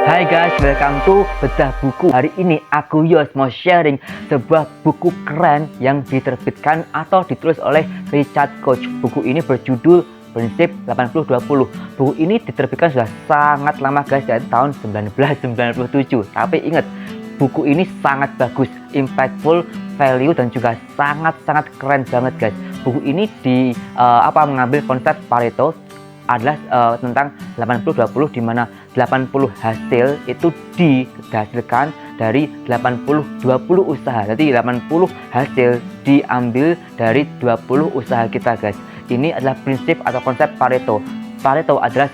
Hai guys, welcome to Bedah Buku. Hari ini aku Yos mau sharing sebuah buku keren yang diterbitkan atau ditulis oleh Richard Koch. Buku ini berjudul Prinsip 80-20. Buku ini diterbitkan sudah sangat lama guys, dari tahun 1997. Tapi ingat, buku ini sangat bagus, impactful, value, dan juga sangat-sangat keren banget guys. Buku ini mengambil konsep Pareto adalah tentang 80-20, di mana 80 hasil itu dihasilkan dari 80-20 usaha. Jadi 80 hasil diambil dari 20 usaha kita guys. Ini adalah prinsip atau konsep Pareto. Pareto adalah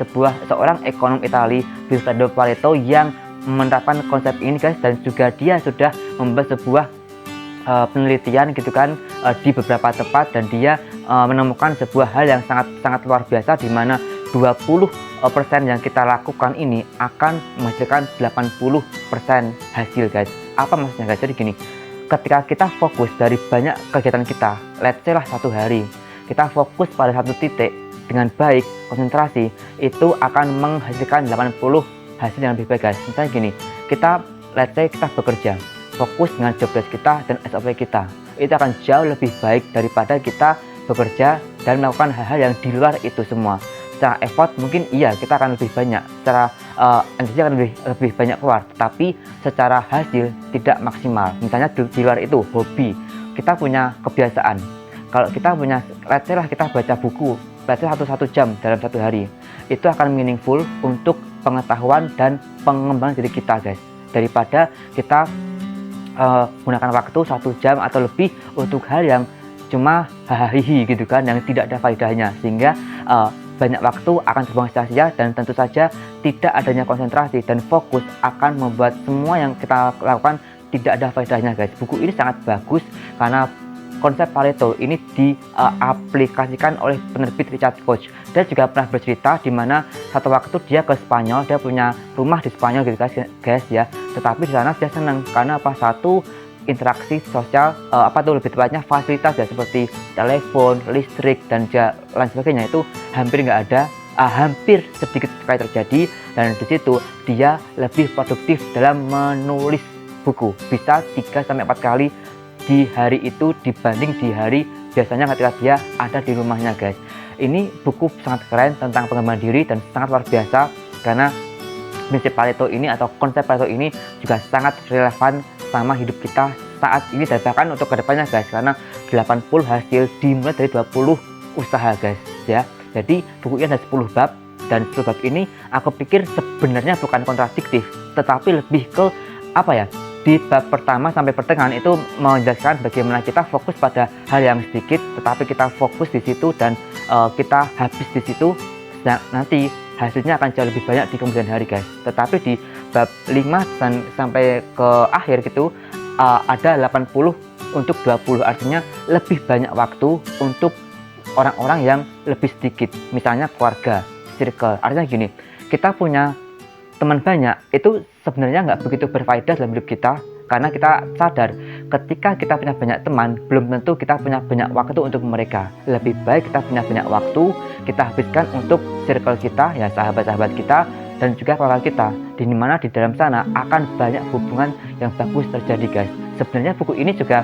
seorang ekonom Italia, Vilfredo Pareto, yang menerapkan konsep ini guys, dan juga dia sudah membuat sebuah penelitian gitu kan di beberapa tempat, dan dia menemukan sebuah hal yang sangat luar biasa, di mana 20% yang kita lakukan ini akan menghasilkan 80% hasil guys. Apa maksudnya guys? Jadi gini, ketika kita fokus dari banyak kegiatan kita, let's say lah satu hari kita fokus pada satu titik dengan baik, konsentrasi, itu akan menghasilkan 80 hasil yang lebih baik guys. Misalnya gini, let's say kita bekerja, fokus dengan job desk kita dan SOP kita, itu akan jauh lebih baik daripada kita bekerja dan melakukan hal-hal yang di luar itu semua. Secara effort mungkin iya kita akan lebih banyak, secara energi akan lebih banyak keluar, tetapi secara hasil tidak maksimal. Misalnya di luar itu hobi, kita punya kebiasaan, kalau kita punya, let's say lah kita baca buku, let's say satu jam dalam satu hari, itu akan meaningful untuk pengetahuan dan pengembangan diri kita guys, daripada kita gunakan waktu 1 jam atau lebih untuk hal yang cuma hahaha gitu kan, yang tidak ada faedahnya, sehingga banyak waktu akan terbuang sia-sia, dan tentu saja tidak adanya konsentrasi dan fokus akan membuat semua yang kita lakukan tidak ada faedahnya guys. Buku ini sangat bagus karena konsep Pareto ini diaplikasikan oleh penerbit Richard Koch. Dia juga pernah bercerita di mana satu waktu dia ke Spanyol, dia punya rumah di Spanyol gitu guys ya. Tetapi di sana dia senang karena satu interaksi sosial, lebih tepatnya fasilitas ya, seperti telepon, listrik, dan lain sebagainya itu hampir nggak ada, hampir sedikit sekali terjadi. Dan di situ dia lebih produktif dalam menulis buku, bisa 3-4 kali di hari itu dibanding di hari biasanya ketika dia ada di rumahnya guys. Ini buku sangat keren tentang pengembangan diri dan sangat luar biasa, karena prinsip Pareto ini atau konsep Pareto ini juga sangat relevan sama hidup kita saat ini, dan bahkan untuk kedepannya guys, karena 80 hasil dimulai dari 20 usaha guys ya. Jadi buku ini ada 10 bab, dan 10 bab ini aku pikir sebenarnya bukan kontradiktif, tetapi lebih ke di bab pertama sampai pertengahan itu menjelaskan bagaimana kita fokus pada hal yang sedikit, tetapi kita fokus di situ dan kita habis di situ, nanti hasilnya akan jauh lebih banyak di kemudian hari guys. Tetapi di bab 5 dan sampai ke akhir gitu ada 80 untuk 20, artinya lebih banyak waktu untuk orang-orang yang lebih sedikit, misalnya keluarga, circle. Artinya gini, kita punya teman banyak itu sebenarnya nggak begitu berfaedah dalam hidup kita, karena kita sadar ketika kita punya banyak teman belum tentu kita punya banyak waktu untuk mereka. Lebih baik kita punya banyak waktu kita habiskan untuk circle kita ya, sahabat-sahabat kita dan juga keluarga kita, di mana di dalam sana akan banyak hubungan yang bagus terjadi guys. Sebenarnya buku ini juga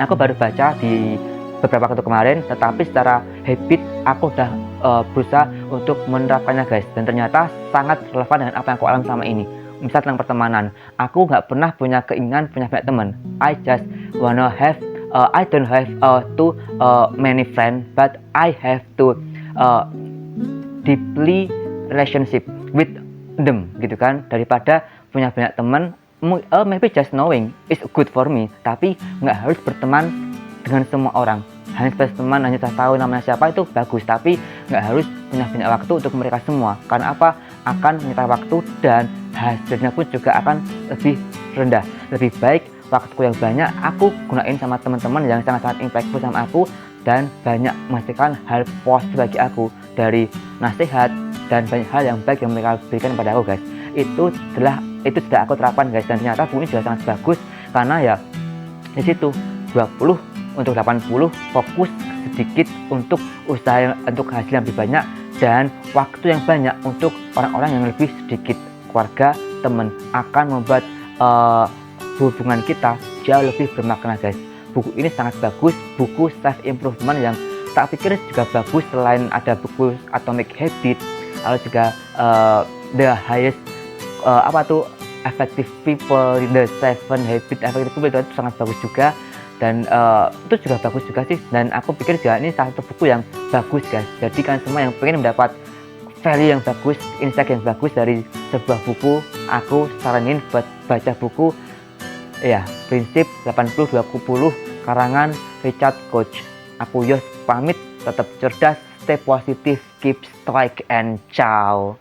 aku baru baca di beberapa waktu kemarin, tetapi secara habit aku udah berusaha untuk menerapkannya guys, dan ternyata sangat relevan dengan apa yang aku alami selama ini. Misal tentang pertemanan, aku nggak pernah punya keinginan punya banyak teman. I don't have too many friends, but I have to deeply relationship with them gitu kan, daripada punya banyak teman. Maybe just knowing is good for me, tapi nggak harus berteman dengan semua orang. Hanya teman, hanya tahu namanya siapa itu bagus, tapi nggak harus punya banyak waktu untuk mereka semua. Karena apa? Akan menyita waktu dan hasilnya pun juga akan lebih rendah. Lebih baik waktuku yang banyak aku gunain sama teman-teman yang sangat-sangat impactful sama aku, dan banyak menghasilkan hal positif bagi aku, dari nasihat dan banyak hal yang baik yang mereka berikan pada aku guys. Itu sudah aku terapkan guys, dan ternyata buku ini juga sangat bagus, karena ya di situ 20 untuk 80, fokus sedikit untuk usaha untuk hasil yang lebih banyak, dan waktu yang banyak untuk orang-orang yang lebih sedikit, keluarga, teman akan membuat hubungan kita jauh lebih bermakna, guys. Buku ini sangat bagus, buku self improvement yang tak pikir juga bagus. Selain ada buku Atomic Habits, lalu juga The Highest Effective People, The Seven Habits Effective People, itu sangat bagus juga. Dan itu juga bagus juga sih, dan aku pikir juga ini salah satu buku yang bagus, guys. Jadi kan semua yang pengen mendapat value yang bagus, insight yang bagus dari sebuah buku, aku saranin buat baca buku ya Prinsip 80-20 karangan Richard Koch. Aku Yos pamit, tetap cerdas, stay positif, keep stoic, and ciao.